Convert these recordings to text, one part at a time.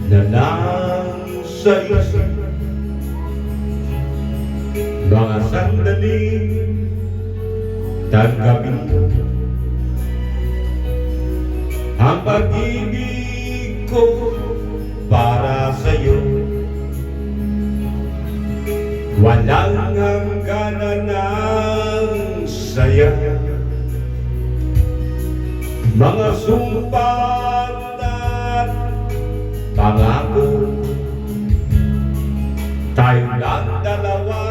Na lang sa isip mga sandaling tanggapin ang pag-ibig ko para sa'yo. Walang hangganan ng saya, mga sumpa at pangako, tayo lang dalawa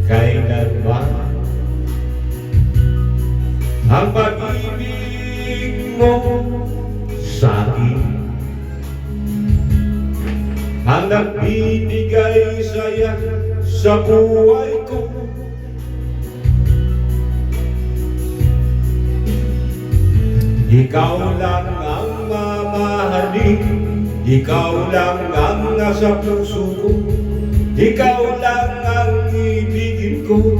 kailanman. Ang pag-ibig mo sa'kin ang nagbibigay saya sa buhay ko. Ikaw lang ang mamahalin, ikaw lang ang nasa puso ko, ikaw lang ang ibigin ko.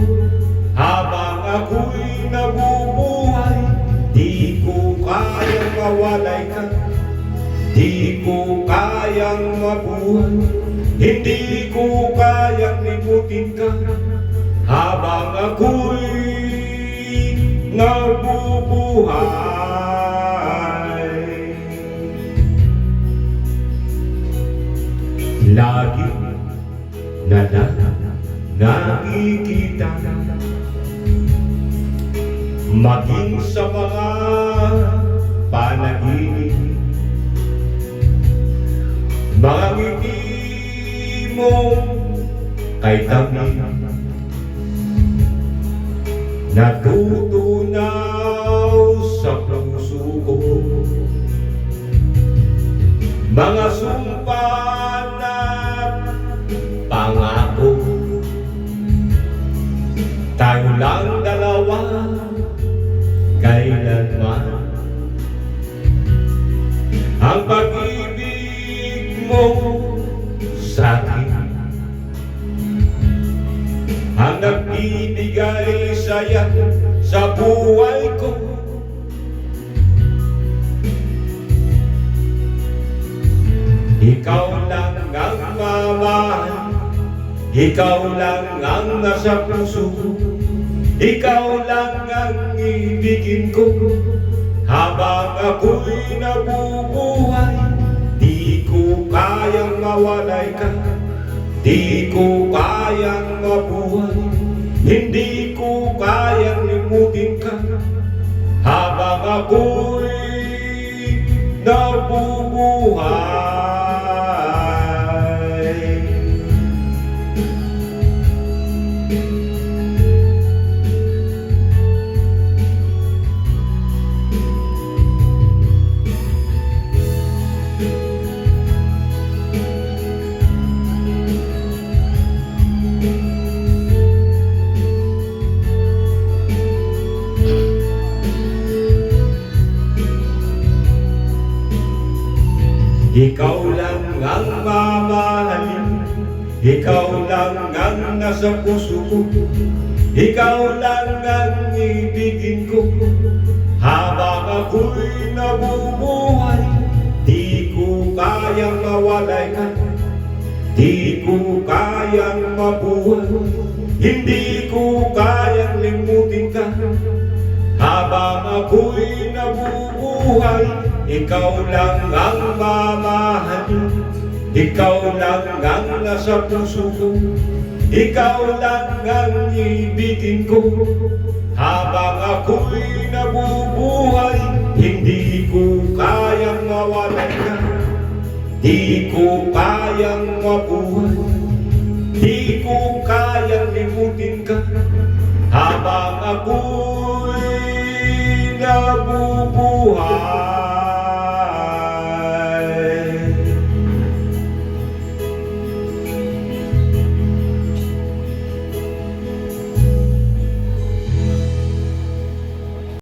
Habang ako'y nabubuhay, di ko kayang mawalay ka, di ko kayang mabuhay, hindi ko kayang limutin ka. Habang ako'y nabubuhay, lagi na nakikita, maging sa mga panaginip, mga ngiti mo kay tabi, natutunaw sa puso ko. Mga sumpa at pangako, tayo lang dalawa kailanman. Ang pag-ibig mo sa'kin ang nagbibigay saya sa buhay ko. Ikaw lang ang mamahal, ikaw lang ang nasa puso ko, ikaw lang ang ibigin ko. Habang ako'y nabubuhay, di ko kayang mawalay ka, di ko kayang mabuhay, hindi ko kayang limutin ka. Habang ako'y nabubuhay, ikaw lang ang mamahalin, ikaw lang ang nasa puso ko, ikaw lang ang ibigin ko. Habang ako'y nabubuhay, di ko kayang mawalay ka, di ko kayang mabuhay, hindi ko kayang limutin ka. Habang ako'y nabubuhay, ikaw lang ang mamahalin, ikaw lang ang nasa puso ko, ikaw lang ang ibigin ko. Habang ako'y nabubuhay, hindi ko kayang mawalay ka, di ko kayang mabuhay, di ko kayang limutin ka. Habang ako'y nabubuhay.